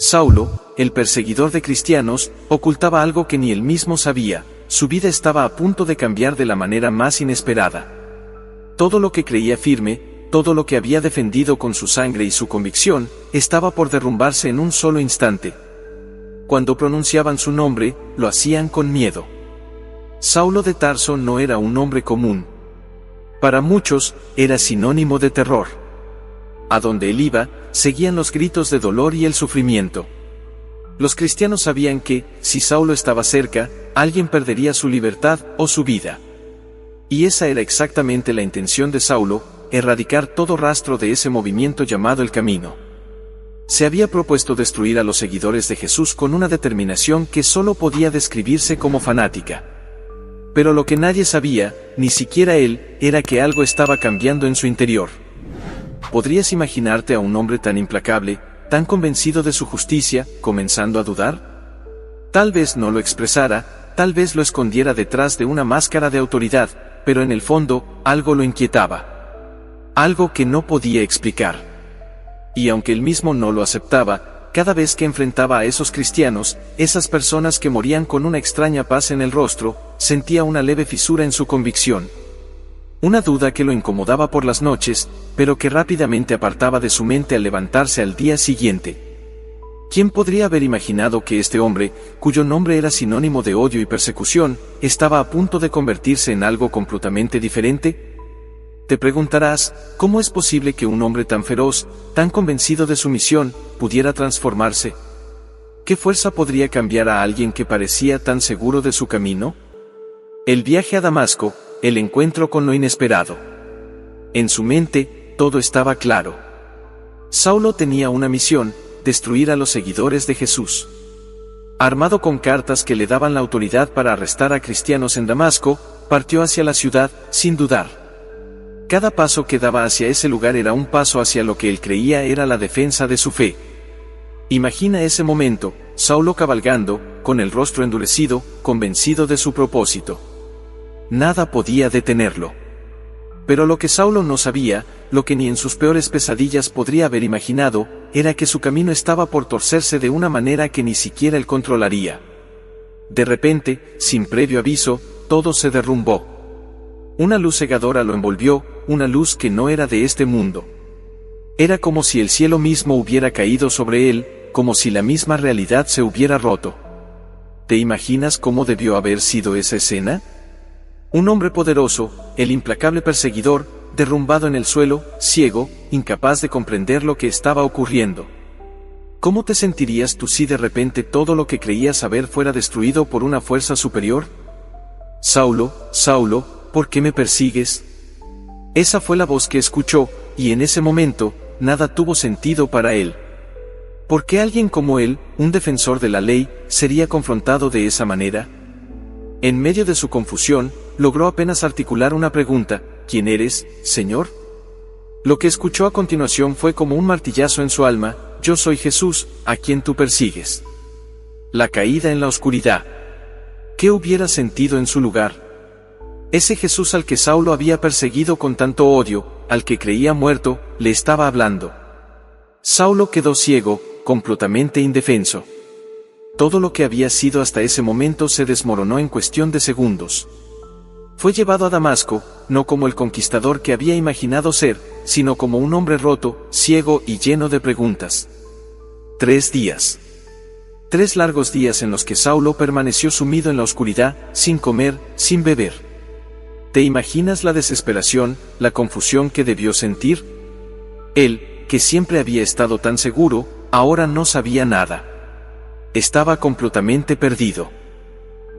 Saulo, el perseguidor de cristianos, ocultaba algo que ni él mismo sabía: su vida estaba a punto de cambiar de la manera más inesperada. Todo lo que creía firme, todo lo que había defendido con su sangre y su convicción, estaba por derrumbarse en un solo instante. Cuando pronunciaban su nombre, lo hacían con miedo. Saulo de Tarso no era un nombre común. Para muchos, era sinónimo de terror. A donde él iba, seguían los gritos de dolor y el sufrimiento. Los cristianos sabían que, si Saulo estaba cerca, alguien perdería su libertad o su vida. Y esa era exactamente la intención de Saulo: erradicar todo rastro de ese movimiento llamado el Camino. Se había propuesto destruir a los seguidores de Jesús con una determinación que solo podía describirse como fanática. Pero lo que nadie sabía, ni siquiera él, era que algo estaba cambiando en su interior. ¿Podrías imaginarte a un hombre tan implacable, tan convencido de su justicia, comenzando a dudar? Tal vez no lo expresara, tal vez lo escondiera detrás de una máscara de autoridad, pero en el fondo, algo lo inquietaba. Algo que no podía explicar. Y aunque él mismo no lo aceptaba, cada vez que enfrentaba a esos cristianos, esas personas que morían con una extraña paz en el rostro, sentía una leve fisura en su convicción. Una duda que lo incomodaba por las noches, pero que rápidamente apartaba de su mente al levantarse al día siguiente. ¿Quién podría haber imaginado que este hombre, cuyo nombre era sinónimo de odio y persecución, estaba a punto de convertirse en algo completamente diferente? Te preguntarás, ¿cómo es posible que un hombre tan feroz, tan convencido de su misión, pudiera transformarse? ¿Qué fuerza podría cambiar a alguien que parecía tan seguro de su camino? El viaje a Damasco, el encuentro con lo inesperado. En su mente, todo estaba claro. Saulo tenía una misión: destruir a los seguidores de Jesús. Armado con cartas que le daban la autoridad para arrestar a cristianos en Damasco, partió hacia la ciudad, sin dudar. Cada paso que daba hacia ese lugar era un paso hacia lo que él creía era la defensa de su fe. Imagina ese momento: Saulo cabalgando, con el rostro endurecido, convencido de su propósito. Nada podía detenerlo. Pero lo que Saulo no sabía, lo que ni en sus peores pesadillas podría haber imaginado, era que su camino estaba por torcerse de una manera que ni siquiera él controlaría. De repente, sin previo aviso, todo se derrumbó. Una luz cegadora lo envolvió, una luz que no era de este mundo. Era como si el cielo mismo hubiera caído sobre él, como si la misma realidad se hubiera roto. ¿Te imaginas cómo debió haber sido esa escena? Un hombre poderoso, el implacable perseguidor, derrumbado en el suelo, ciego, incapaz de comprender lo que estaba ocurriendo. ¿Cómo te sentirías tú si de repente todo lo que creías saber fuera destruido por una fuerza superior? Saulo, Saulo, ¿por qué me persigues? Esa fue la voz que escuchó, y en ese momento, nada tuvo sentido para él. ¿Por qué alguien como él, un defensor de la ley, sería confrontado de esa manera? En medio de su confusión, logró apenas articular una pregunta: ¿quién eres, Señor? Lo que escuchó a continuación fue como un martillazo en su alma: yo soy Jesús, a quien tú persigues. La caída en la oscuridad. ¿Qué hubiera sentido en su lugar? Ese Jesús al que Saulo había perseguido con tanto odio, al que creía muerto, le estaba hablando. Saulo quedó ciego, completamente indefenso. Todo lo que había sido hasta ese momento se desmoronó en cuestión de segundos. Fue llevado a Damasco, no como el conquistador que había imaginado ser, sino como un hombre roto, ciego y lleno de preguntas. 3 días. 3 largos días en los que Saulo permaneció sumido en la oscuridad, sin comer, sin beber. ¿Te imaginas la desesperación, la confusión que debió sentir? Él, que siempre había estado tan seguro, ahora no sabía nada. Estaba completamente perdido.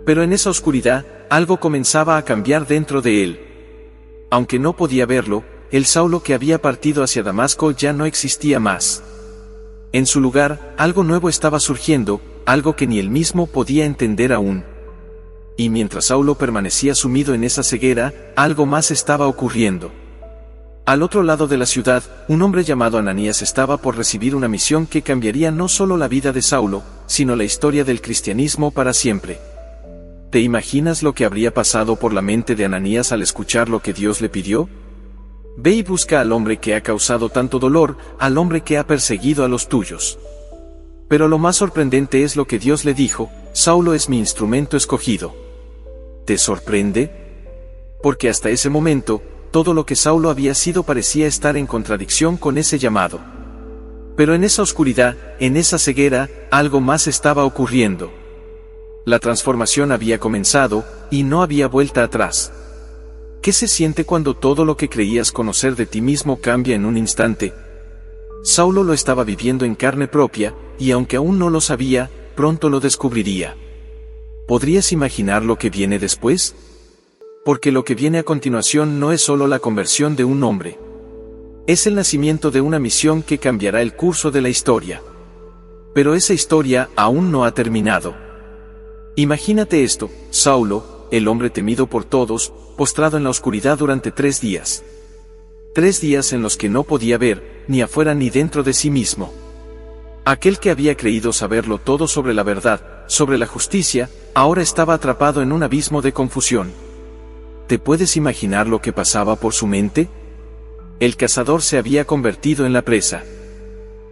Pero en esa oscuridad, algo comenzaba a cambiar dentro de él. Aunque no podía verlo, el Saulo que había partido hacia Damasco ya no existía más. En su lugar, algo nuevo estaba surgiendo, algo que ni él mismo podía entender aún. Y mientras Saulo permanecía sumido en esa ceguera, algo más estaba ocurriendo. Al otro lado de la ciudad, un hombre llamado Ananías estaba por recibir una misión que cambiaría no solo la vida de Saulo, sino la historia del cristianismo para siempre. ¿Te imaginas lo que habría pasado por la mente de Ananías al escuchar lo que Dios le pidió? Ve y busca al hombre que ha causado tanto dolor, al hombre que ha perseguido a los tuyos. Pero lo más sorprendente es lo que Dios le dijo: Saulo es mi instrumento escogido. ¿Te sorprende? Porque hasta ese momento, todo lo que Saulo había sido parecía estar en contradicción con ese llamado. Pero en esa oscuridad, en esa ceguera, algo más estaba ocurriendo. La transformación había comenzado, y no había vuelta atrás. ¿Qué se siente cuando todo lo que creías conocer de ti mismo cambia en un instante? Saulo lo estaba viviendo en carne propia, y aunque aún no lo sabía, pronto lo descubriría. ¿Podrías imaginar lo que viene después? Porque lo que viene a continuación no es solo la conversión de un hombre. Es el nacimiento de una misión que cambiará el curso de la historia. Pero esa historia aún no ha terminado. Imagínate esto: Saulo, el hombre temido por todos, postrado en la oscuridad durante 3 días. 3 días en los que no podía ver, ni afuera ni dentro de sí mismo. Aquel que había creído saberlo todo sobre la verdad, sobre la justicia, ahora estaba atrapado en un abismo de confusión. ¿Te puedes imaginar lo que pasaba por su mente? El cazador se había convertido en la presa.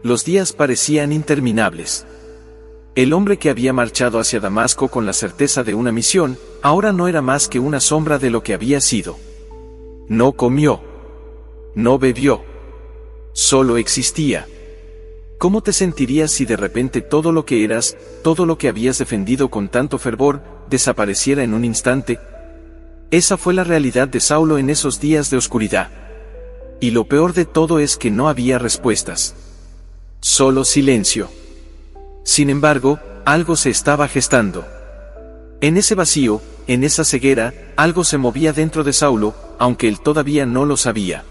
Los días parecían interminables. El hombre que había marchado hacia Damasco con la certeza de una misión, ahora no era más que una sombra de lo que había sido. No comió. No bebió. Solo existía. ¿Cómo te sentirías si de repente todo lo que eras, todo lo que habías defendido con tanto fervor, desapareciera en un instante? Esa fue la realidad de Saulo en esos días de oscuridad. Y lo peor de todo es que no había respuestas. Solo silencio. Sin embargo, algo se estaba gestando. En ese vacío, en esa ceguera, algo se movía dentro de Saulo, aunque él todavía no lo sabía.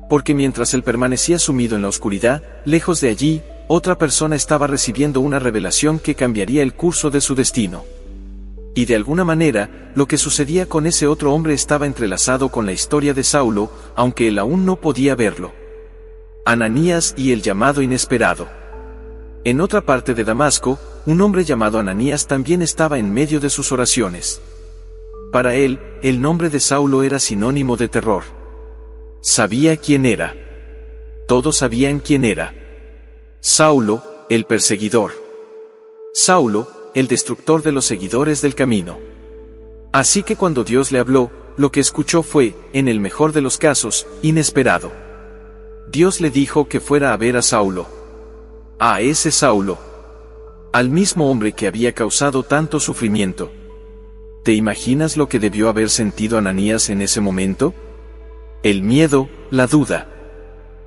Porque mientras él permanecía sumido en la oscuridad, lejos de allí, otra persona estaba recibiendo una revelación que cambiaría el curso de su destino. Y de alguna manera, lo que sucedía con ese otro hombre estaba entrelazado con la historia de Saulo, aunque él aún no podía verlo. Ananías y el llamado inesperado. En otra parte de Damasco, un hombre llamado Ananías también estaba en medio de sus oraciones. Para él, el nombre de Saulo era sinónimo de terror. Sabía quién era. Todos sabían quién era. Saulo, el perseguidor. Saulo, el destructor de los seguidores del camino. Así que cuando Dios le habló, lo que escuchó fue, en el mejor de los casos, inesperado. Dios le dijo que fuera a ver a Saulo. A ese Saulo. Al mismo hombre que había causado tanto sufrimiento. ¿Te imaginas lo que debió haber sentido Ananías en ese momento? El miedo, la duda.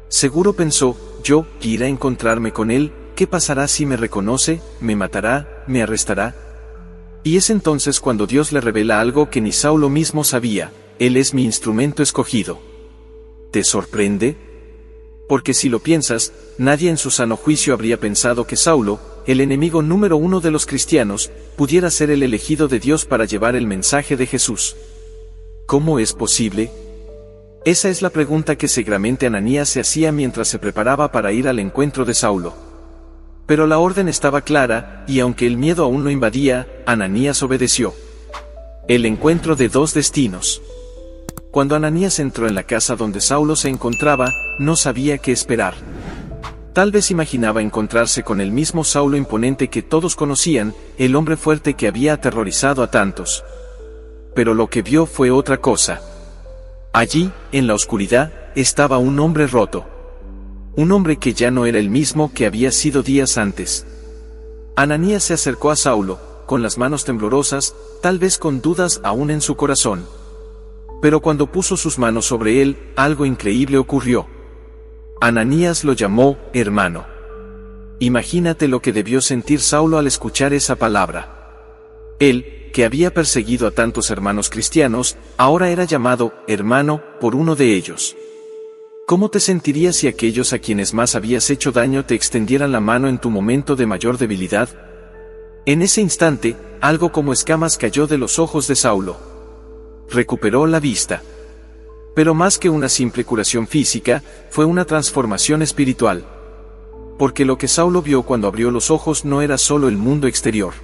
Seguro pensó: yo iré a encontrarme con él, ¿qué pasará si me reconoce, me matará, me arrestará? Y es entonces cuando Dios le revela algo que ni Saulo mismo sabía: él es mi instrumento escogido. ¿Te sorprende? Porque si lo piensas, nadie en su sano juicio habría pensado que Saulo, el enemigo número 1 de los cristianos, pudiera ser el elegido de Dios para llevar el mensaje de Jesús. ¿Cómo es posible? Esa es la pregunta que seguramente Ananías se hacía mientras se preparaba para ir al encuentro de Saulo. Pero la orden estaba clara, y aunque el miedo aún lo invadía, Ananías obedeció. El encuentro de 2 destinos. Cuando Ananías entró en la casa donde Saulo se encontraba, no sabía qué esperar. Tal vez imaginaba encontrarse con el mismo Saulo imponente que todos conocían, el hombre fuerte que había aterrorizado a tantos. Pero lo que vio fue otra cosa. Allí, en la oscuridad, estaba un hombre roto. Un hombre que ya no era el mismo que había sido días antes. Ananías se acercó a Saulo, con las manos temblorosas, tal vez con dudas aún en su corazón. Pero cuando puso sus manos sobre él, algo increíble ocurrió. Ananías lo llamó hermano. Imagínate lo que debió sentir Saulo al escuchar esa palabra. Él, que había perseguido a tantos hermanos cristianos, ahora era llamado hermano por uno de ellos. ¿Cómo te sentirías si aquellos a quienes más habías hecho daño te extendieran la mano en tu momento de mayor debilidad? En ese instante, algo como escamas cayó de los ojos de Saulo. Recuperó la vista. Pero más que una simple curación física, fue una transformación espiritual. Porque lo que Saulo vio cuando abrió los ojos no era solo el mundo exterior.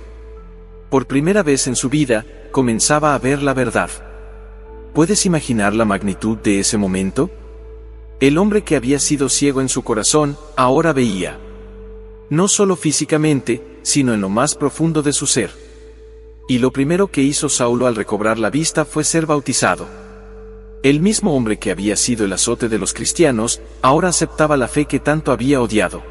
Por primera vez en su vida, comenzaba a ver la verdad. ¿Puedes imaginar la magnitud de ese momento? El hombre que había sido ciego en su corazón, ahora veía. no solo físicamente, sino en lo más profundo de su ser. Y lo primero que hizo Saulo al recobrar la vista fue ser bautizado. El mismo hombre que había sido el azote de los cristianos, ahora aceptaba la fe que tanto había odiado.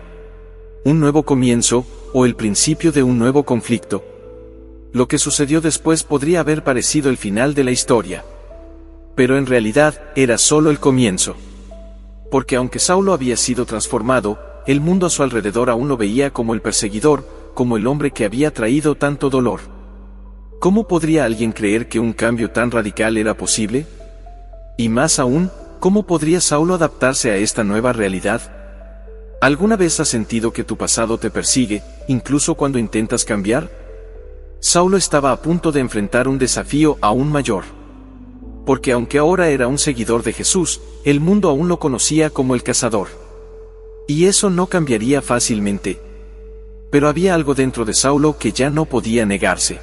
Un nuevo comienzo, o el principio de un nuevo conflicto. Lo que sucedió después podría haber parecido el final de la historia. Pero en realidad, era solo el comienzo. Porque aunque Saulo había sido transformado, el mundo a su alrededor aún lo veía como el perseguidor, como el hombre que había traído tanto dolor. ¿Cómo podría alguien creer que un cambio tan radical era posible? Y más aún, ¿cómo podría Saulo adaptarse a esta nueva realidad? ¿Alguna vez has sentido que tu pasado te persigue, incluso cuando intentas cambiar? Saulo estaba a punto de enfrentar un desafío aún mayor. Porque aunque ahora era un seguidor de Jesús, el mundo aún lo conocía como el cazador. Y eso no cambiaría fácilmente. Pero había algo dentro de Saulo que ya no podía negarse.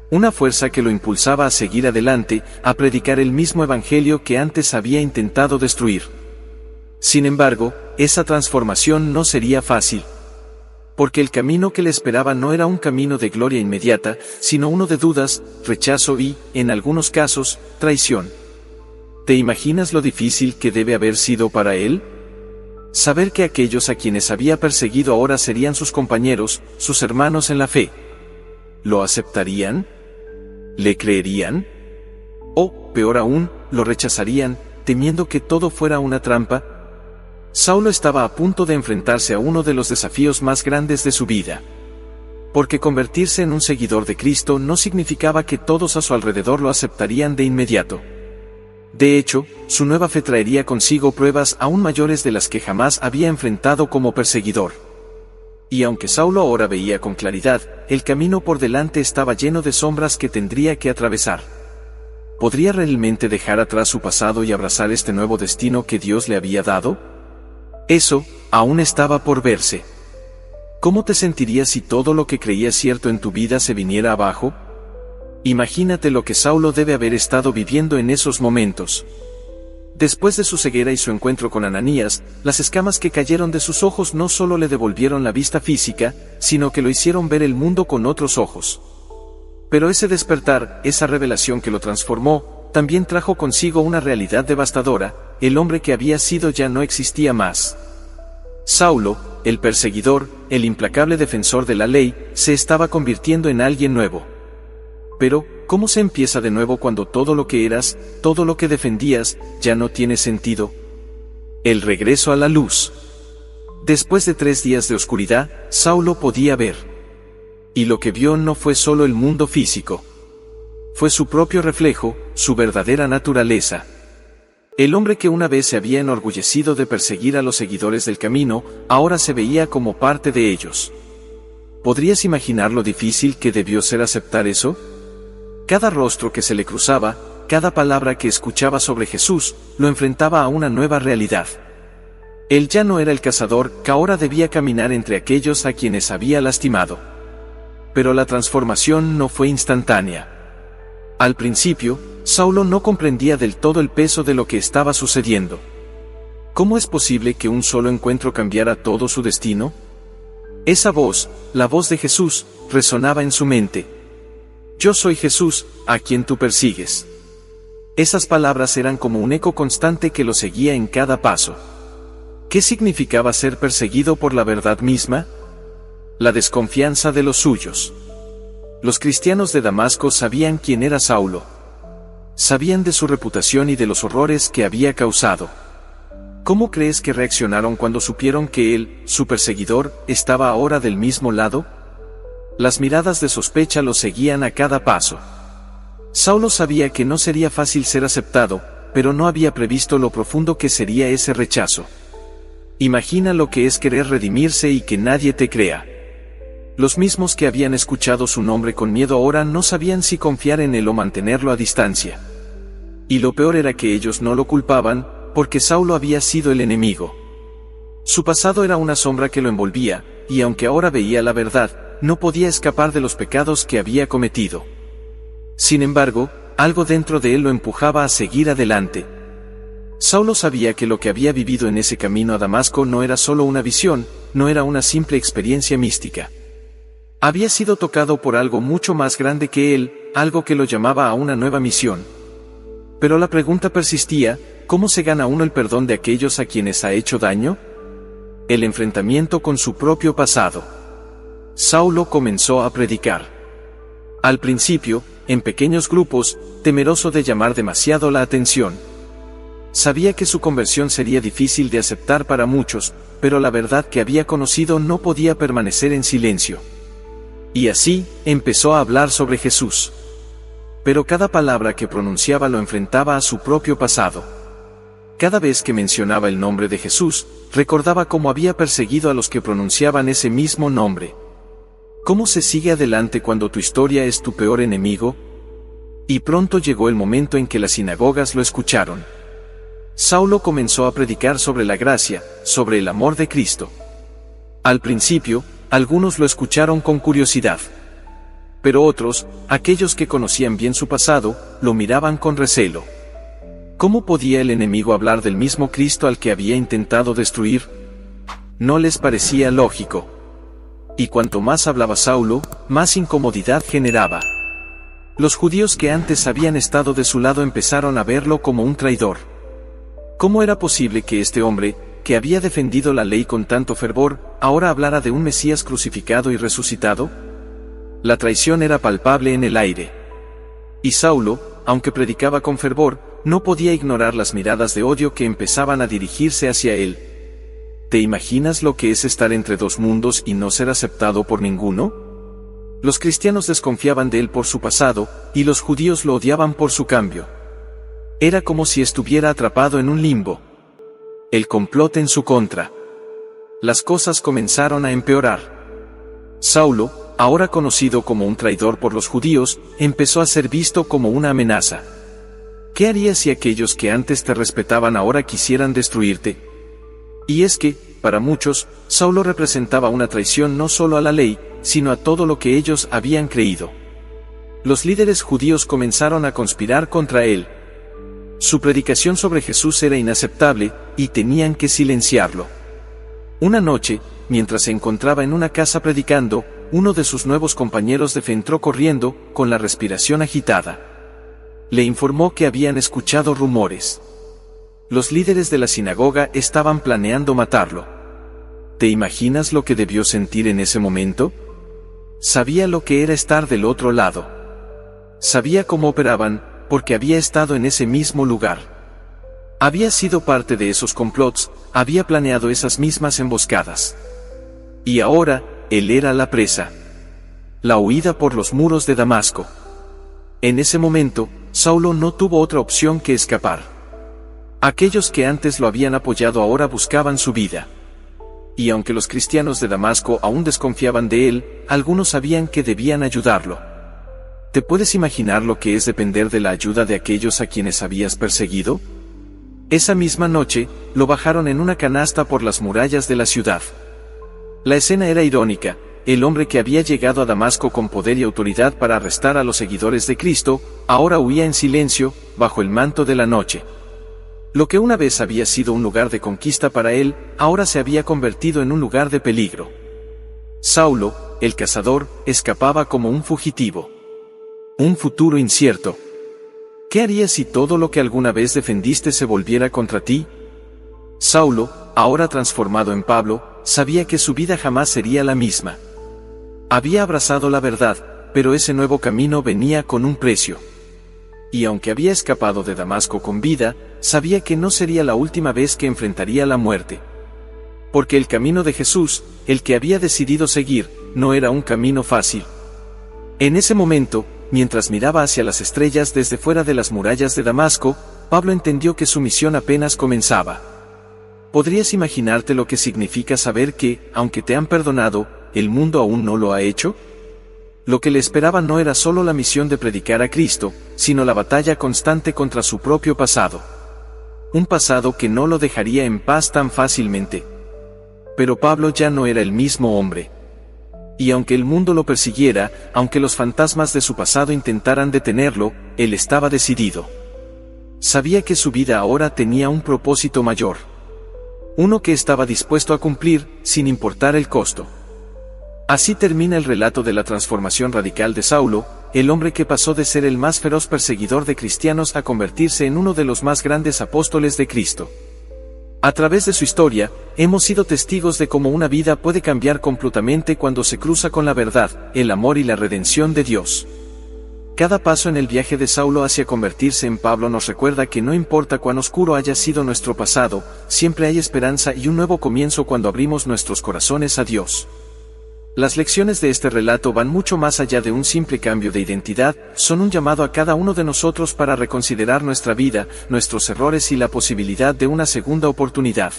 Una fuerza que lo impulsaba a seguir adelante, a predicar el mismo evangelio que antes había intentado destruir. Sin embargo, esa transformación no sería fácil. Porque el camino que le esperaba no era un camino de gloria inmediata, sino uno de dudas, rechazo y, en algunos casos, traición. ¿Te imaginas lo difícil que debe haber sido para él? Saber que aquellos a quienes había perseguido ahora serían sus compañeros, sus hermanos en la fe. ¿Lo aceptarían? ¿Le creerían? O, peor aún, lo rechazarían, temiendo que todo fuera una trampa. Saulo estaba a punto de enfrentarse a uno de los desafíos más grandes de su vida. Porque convertirse en un seguidor de Cristo no significaba que todos a su alrededor lo aceptarían de inmediato. De hecho, su nueva fe traería consigo pruebas aún mayores de las que jamás había enfrentado como perseguidor. Y aunque Saulo ahora veía con claridad, el camino por delante estaba lleno de sombras que tendría que atravesar. ¿Podría realmente dejar atrás su pasado y abrazar este nuevo destino que Dios le había dado? Eso, aún estaba por verse. ¿Cómo te sentirías si todo lo que creías cierto en tu vida se viniera abajo? Imagínate lo que Saulo debe haber estado viviendo en esos momentos. Después de su ceguera y su encuentro con Ananías, las escamas que cayeron de sus ojos no solo le devolvieron la vista física, sino que lo hicieron ver el mundo con otros ojos. Pero ese despertar, esa revelación que lo transformó, también trajo consigo una realidad devastadora: el hombre que había sido ya no existía más. Saulo, el perseguidor, el implacable defensor de la ley, se estaba convirtiendo en alguien nuevo. Pero, ¿cómo se empieza de nuevo cuando todo lo que eras, todo lo que defendías, ya no tiene sentido? El regreso a la luz. Después de 3 días de oscuridad, Saulo podía ver. Y lo que vio no fue solo el mundo físico. Fue su propio reflejo, su verdadera naturaleza. El hombre que una vez se había enorgullecido de perseguir a los seguidores del camino, ahora se veía como parte de ellos. ¿Podrías imaginar lo difícil que debió ser aceptar eso? Cada rostro que se le cruzaba, cada palabra que escuchaba sobre Jesús, lo enfrentaba a una nueva realidad. Él ya no era el cazador, que ahora debía caminar entre aquellos a quienes había lastimado. Pero la transformación no fue instantánea. Al principio, Saulo no comprendía del todo el peso de lo que estaba sucediendo. ¿Cómo es posible que un solo encuentro cambiara todo su destino? Esa voz, la voz de Jesús, resonaba en su mente. Yo soy Jesús, a quien tú persigues. Esas palabras eran como un eco constante que lo seguía en cada paso. ¿Qué significaba ser perseguido por la verdad misma? La desconfianza de los suyos. Los cristianos de Damasco sabían quién era Saulo. Sabían de su reputación y de los horrores que había causado. ¿Cómo crees que reaccionaron cuando supieron que él, su perseguidor, estaba ahora del mismo lado? Las miradas de sospecha lo seguían a cada paso. Saulo sabía que no sería fácil ser aceptado, pero no había previsto lo profundo que sería ese rechazo. Imagina lo que es querer redimirse y que nadie te crea. Los mismos que habían escuchado su nombre con miedo ahora no sabían si confiar en él o mantenerlo a distancia. Y lo peor era que ellos no lo culpaban, porque Saulo había sido el enemigo. Su pasado era una sombra que lo envolvía, y aunque ahora veía la verdad, no podía escapar de los pecados que había cometido. Sin embargo, algo dentro de él lo empujaba a seguir adelante. Saulo sabía que lo que había vivido en ese camino a Damasco no era solo una visión, no era una simple experiencia mística. Había sido tocado por algo mucho más grande que él, algo que lo llamaba a una nueva misión. Pero la pregunta persistía: ¿cómo se gana uno el perdón de aquellos a quienes ha hecho daño? El enfrentamiento con su propio pasado. Saulo comenzó a predicar. Al principio, en pequeños grupos, temeroso de llamar demasiado la atención. Sabía que su conversión sería difícil de aceptar para muchos, pero la verdad que había conocido no podía permanecer en silencio. Y así, empezó a hablar sobre Jesús. Pero cada palabra que pronunciaba lo enfrentaba a su propio pasado. Cada vez que mencionaba el nombre de Jesús, recordaba cómo había perseguido a los que pronunciaban ese mismo nombre. ¿Cómo se sigue adelante cuando tu historia es tu peor enemigo? Y pronto llegó el momento en que las sinagogas lo escucharon. Saulo comenzó a predicar sobre la gracia, sobre el amor de Cristo. Al principio, algunos lo escucharon con curiosidad. Pero otros, aquellos que conocían bien su pasado, lo miraban con recelo. ¿Cómo podía el enemigo hablar del mismo Cristo al que había intentado destruir? No les parecía lógico. Y cuanto más hablaba Saulo, más incomodidad generaba. Los judíos que antes habían estado de su lado empezaron a verlo como un traidor. ¿Cómo era posible que este hombre, que había defendido la ley con tanto fervor, ahora hablara de un Mesías crucificado y resucitado? La traición era palpable en el aire. Y Saulo, aunque predicaba con fervor, no podía ignorar las miradas de odio que empezaban a dirigirse hacia él. ¿Te imaginas lo que es estar entre dos mundos y no ser aceptado por ninguno? Los cristianos desconfiaban de él por su pasado, y los judíos lo odiaban por su cambio. Era como si estuviera atrapado en un limbo. El complot en su contra. Las cosas comenzaron a empeorar. Saulo, ahora conocido como un traidor por los judíos, empezó a ser visto como una amenaza. ¿Qué harías si aquellos que antes te respetaban ahora quisieran destruirte? Y es que, para muchos, Saulo representaba una traición no solo a la ley, sino a todo lo que ellos habían creído. Los líderes judíos comenzaron a conspirar contra él. Su predicación sobre Jesús era inaceptable, y tenían que silenciarlo. Una noche, mientras se encontraba en una casa predicando, uno de sus nuevos compañeros de fe entró corriendo, con la respiración agitada. Le informó que habían escuchado rumores. Los líderes de la sinagoga estaban planeando matarlo. ¿Te imaginas lo que debió sentir en ese momento? Sabía lo que era estar del otro lado. Sabía cómo operaban, porque había estado en ese mismo lugar. Había sido parte de esos complots, había planeado esas mismas emboscadas. Y ahora, él era la presa. La huida por los muros de Damasco. En ese momento, Saulo no tuvo otra opción que escapar. Aquellos que antes lo habían apoyado ahora buscaban su vida. Y aunque los cristianos de Damasco aún desconfiaban de él, algunos sabían que debían ayudarlo. ¿Te puedes imaginar lo que es depender de la ayuda de aquellos a quienes habías perseguido? Esa misma noche, lo bajaron en una canasta por las murallas de la ciudad. La escena era irónica. El hombre que había llegado a Damasco con poder y autoridad para arrestar a los seguidores de Cristo, ahora huía en silencio, bajo el manto de la noche. Lo que una vez había sido un lugar de conquista para él, ahora se había convertido en un lugar de peligro. Saulo, el cazador, escapaba como un fugitivo. Un futuro incierto. ¿Qué harías si todo lo que alguna vez defendiste se volviera contra ti? Saulo, ahora transformado en Pablo, sabía que su vida jamás sería la misma. Había abrazado la verdad, pero ese nuevo camino venía con un precio. Y aunque había escapado de Damasco con vida, sabía que no sería la última vez que enfrentaría la muerte. Porque el camino de Jesús, el que había decidido seguir, no era un camino fácil. En ese momento, mientras miraba hacia las estrellas desde fuera de las murallas de Damasco, Pablo entendió que su misión apenas comenzaba. ¿Podrías imaginarte lo que significa saber que, aunque te han perdonado, el mundo aún no lo ha hecho? Lo que le esperaba no era solo la misión de predicar a Cristo, sino la batalla constante contra su propio pasado. Un pasado que no lo dejaría en paz tan fácilmente. Pero Pablo ya no era el mismo hombre. Y aunque el mundo lo persiguiera, aunque los fantasmas de su pasado intentaran detenerlo, él estaba decidido. Sabía que su vida ahora tenía un propósito mayor. Uno que estaba dispuesto a cumplir, sin importar el costo. Así termina el relato de la transformación radical de Saulo, el hombre que pasó de ser el más feroz perseguidor de cristianos a convertirse en uno de los más grandes apóstoles de Cristo. A través de su historia, hemos sido testigos de cómo una vida puede cambiar completamente cuando se cruza con la verdad, el amor y la redención de Dios. Cada paso en el viaje de Saulo hacia convertirse en Pablo nos recuerda que no importa cuán oscuro haya sido nuestro pasado, siempre hay esperanza y un nuevo comienzo cuando abrimos nuestros corazones a Dios. Las lecciones de este relato van mucho más allá de un simple cambio de identidad, son un llamado a cada uno de nosotros para reconsiderar nuestra vida, nuestros errores y la posibilidad de una segunda oportunidad.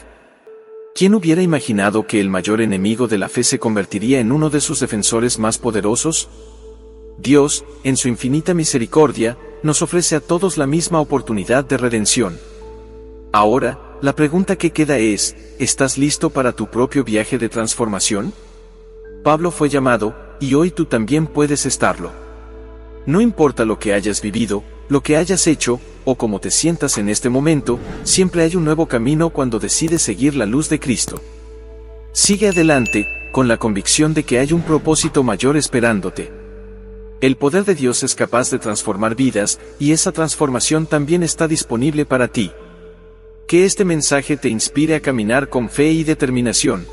¿Quién hubiera imaginado que el mayor enemigo de la fe se convertiría en uno de sus defensores más poderosos? Dios, en su infinita misericordia, nos ofrece a todos la misma oportunidad de redención. Ahora, la pregunta que queda es, ¿estás listo para tu propio viaje de transformación? Pablo fue llamado, y hoy tú también puedes estarlo. No importa lo que hayas vivido, lo que hayas hecho, o cómo te sientas en este momento, siempre hay un nuevo camino cuando decides seguir la luz de Cristo. Sigue adelante, con la convicción de que hay un propósito mayor esperándote. El poder de Dios es capaz de transformar vidas, y esa transformación también está disponible para ti. Que este mensaje te inspire a caminar con fe y determinación.